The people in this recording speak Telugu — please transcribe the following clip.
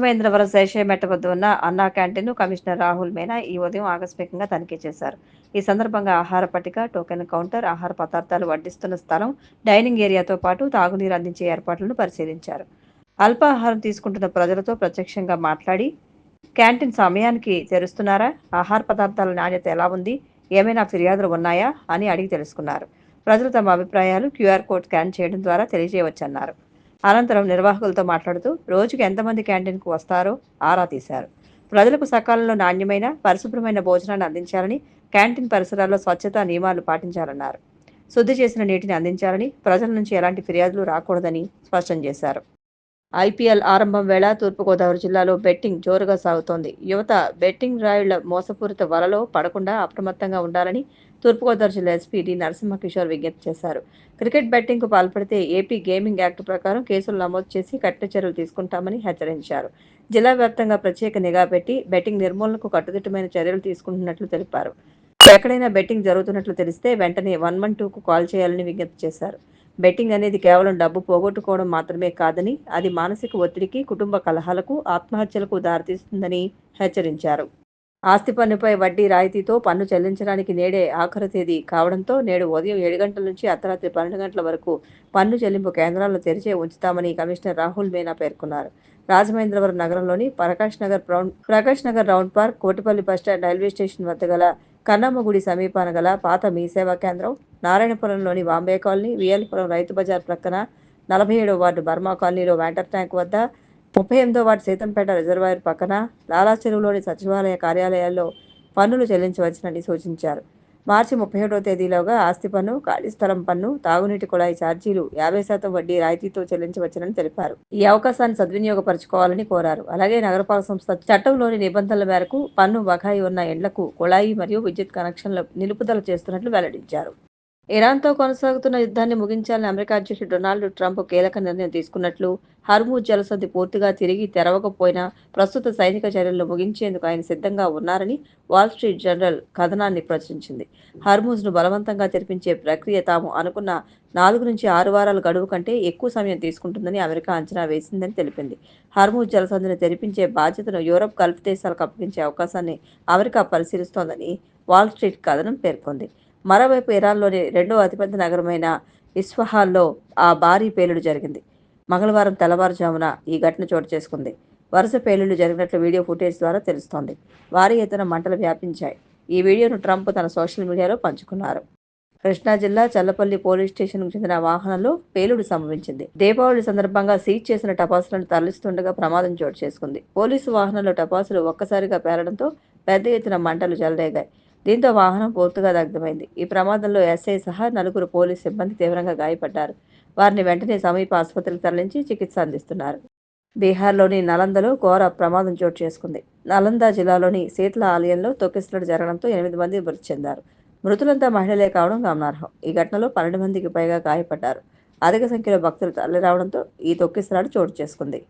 రాజమహేంద్రవరం శేషయ్యమెట్ట వద్ద ఉన్న అన్నా క్యాంటీన్‌ను కమిషనర్ రాహుల్ మీనా ఈ ఉదయం ఆకస్మికంగా తనిఖీ చేశారు. ఈ సందర్భంగా ఆహార పట్టిక, టోకెన్ కౌంటర్, ఆహార పదార్థాలు వడ్డిస్తున్న స్థలం, డైనింగ్ ఏరియాతో పాటు తాగునీరు అందించే ఏర్పాట్లను పరిశీలించారు. అల్పాహారం తీసుకుంటున్న ప్రజలతో ప్రత్యక్షంగా మాట్లాడి, క్యాంటీన్ సమయానికి తెరుస్తున్నారా? ఆహార పదార్థాల నాణ్యత ఎలా ఉంది? ఏమైనా ఫిర్యాదులు ఉన్నాయా? అని అడిగి తెలుసుకున్నారు. ప్రజలు తమ అభిప్రాయాలు క్యూఆర్ కోడ్ స్కాన్ చేయడం ద్వారా తెలియజేయవచ్చన్నారు. అనంతరం నిర్వాహకులతో మాట్లాడుతూ రోజుకి ఎంతమంది క్యాంటీన్‌కు వస్తారో ఆరా తీశారు. ప్రజలకు సకాలంలో నాణ్యమైన, పరిశుభ్రమైన భోజనాన్ని అందించాలని, క్యాంటీన్ పరిసరాల్లో స్వచ్ఛతా నియమాలు పాటించాలన్నారు. శుద్ధి చేసిన నీటిని అందించాలని, ప్రజల నుంచి ఎలాంటి ఫిర్యాదులు రాకూడదని స్పష్టం చేశారు. ఐపీఎల్ ఆరంభం వేళ తూర్పుగోదావరి జిల్లాలో బెట్టింగ్ జోరుగా సాగుతోంది. యువత బెట్టింగ్ రాయుళ్ల మోసపూరిత వలలో పడకుండా అప్రమత్తంగా ఉండాలని తూర్పుగోదావరి జిల్లా ఎస్పీ డి నరసింహకిషోర్ విజ్ఞప్తి చేశారు. క్రికెట్ బెట్టింగ్కు పాల్పడితే ఏపీ గేమింగ్ యాక్ట్ ప్రకారం కేసులు నమోదు చేసి కఠిన చర్యలు తీసుకుంటామని హెచ్చరించారు. జిల్లా వ్యాప్తంగా ప్రత్యేక నిఘా పెట్టి బెట్టింగ్ నిర్మూలనకు కట్టుదిట్టమైన చర్యలు తీసుకుంటున్నట్లు తెలిపారు. ఎక్కడైనా బెట్టింగ్ జరుగుతున్నట్లు తెలిస్తే వెంటనే 112కు కాల్ చేయాలని విజ్ఞప్తి చేశారు. బెట్టింగ్ అనేది కేవలం డబ్బు పోగొట్టుకోవడం మాత్రమే కాదని, అది మానసిక ఒత్తిడికి, కుటుంబ కలహాలకు, ఆత్మహత్యలకు దారితీస్తుందని హెచ్చరించారు. ఆస్తి పన్నుపై వడ్డీ రాయితీతో పన్ను చెల్లించడానికి నేడే ఆఖరు తేదీ కావడంతో నేడు ఉదయం 7 గంటల నుంచి అర్ధరాత్రి 12 గంటల వరకు పన్ను చెల్లింపు కేంద్రాలను తెరిచే ఉంచుతామని కమిషనర్ రాహుల్ మీనా పేర్కొన్నారు. రాజమహేంద్రవరం నగరంలోని Prakash Nagar round park, Kotipalli bus stand, railway station వద్ద గల కన్నమ్మ గుడి సమీపాన గల పాత మీ సేవా కేంద్రం, నారాయణపురంలోని బాంబే కాలనీ, విఎల్పురం రైతు బజార్ ప్రక్కన 47వ వార్డు బర్మా కాలనీలో వాటర్ ట్యాంక్ వద్ద, 38వ వార్డు సీతంపేట రిజర్వాయర్ పక్కన, లాలా చెరువులోని సచివాలయ కార్యాలయాల్లో పన్నులు చెల్లించవచ్చునని సూచించారు. మార్చి 31వ తేదీలోగా ఆస్తి పన్ను, ఖాళీ స్థలం పన్ను, తాగునీటి కుళాయి ఛార్జీలు 50% వడ్డీ రాయితీతో చెల్లించవచ్చునని తెలిపారు. ఈ అవకాశాన్ని సద్వినియోగపరచుకోవాలని కోరారు. అలాగే నగరపాలక సంస్థ చట్టంలోని నిబంధనల మేరకు పన్ను బకాయి ఉన్న ఇండ్లకు కుళాయి మరియు విద్యుత్ కనెక్షన్ల నిలుపుదల చేస్తున్నట్లు వెల్లడించారు. ఇరాన్తో కొనసాగుతున్న యుద్ధాన్ని ముగించాలని అమెరికా అధ్యక్షుడు డొనాల్డ్ ట్రంప్ కీలక నిర్ణయం తీసుకున్నట్లు, హర్మూజ్ జలసంధి పూర్తిగా తిరిగి తెరవకపోయినా ప్రస్తుత సైనిక చర్యలను ముగించేందుకు ఆయన సిద్ధంగా ఉన్నారని వాల్ స్ట్రీట్ జర్నల్ కథనాన్ని ప్రచురించింది. హర్మూజ్ను బలవంతంగా తెరిపించే ప్రక్రియ తాము అనుకున్న 4 నుంచి 6 వారాల గడువు కంటే ఎక్కువ సమయం తీసుకుంటుందని అమెరికా అంచనా వేసిందని తెలిపింది. హర్మూజ్ జలసంధిని తెరిపించే బాధ్యతను యూరప్, గల్ఫ్ దేశాలకు అప్పగించే అవకాశాన్ని అమెరికా పరిశీలిస్తోందని వాల్ స్ట్రీట్ కథనం పేర్కొంది. మరోవైపు ఇరాన్లోని రెండో అతిపెద్ద నగరమైన ఇస్ఫహాన్లో ఆ భారీ పేలుడు జరిగింది. మంగళవారం తెల్లవారుజామున ఈ ఘటన చోటు చేసుకుంది. వరుస పేలుళ్లు జరిగినట్లు వీడియో ఫుటేజ్ ద్వారా తెలుస్తోంది. భారీ ఎత్తున మంటలు వ్యాపించాయి. ఈ వీడియోను ట్రంప్ తన సోషల్ మీడియాలో పంచుకున్నారు. కృష్ణా జిల్లా చల్లపల్లి పోలీస్ స్టేషన్కు చెందిన వాహనంలో పేలుడు సంభవించింది. దీపావళి సందర్భంగా సీజ్ చేసిన టపాసులను తరలిస్తుండగా ప్రమాదం చోటు చేసుకుంది. పోలీసు వాహనంలో టపాసులు ఒక్కసారిగా పేలడంతో పెద్ద ఎత్తున మంటలు చెలరేగాయి. దీంతో వాహనం పూర్తిగా దగ్ధమైంది. ఈ ప్రమాదంలో ఎస్ఐ సహా నలుగురు పోలీసు సిబ్బంది తీవ్రంగా గాయపడ్డారు. వారిని వెంటనే సమీప ఆసుపత్రికి తరలించి చికిత్స అందిస్తున్నారు. బీహార్లోని నలందలో ఘోర ప్రమాదం చోటు చేసుకుంది. నలంద జిల్లాలోని శీతల ఆలయంలో తొక్కిసలాట జరగడంతో 8 మంది మృతి చెందారు. మృతులంతా మహిళలే కావడం గమనార్హం. ఈ ఘటనలో 12 మందికి పైగా గాయపడ్డారు. అధిక సంఖ్యలో భక్తులు తరలిరావడంతో ఈ తొక్కిసలాట చోటు చేసుకుంది.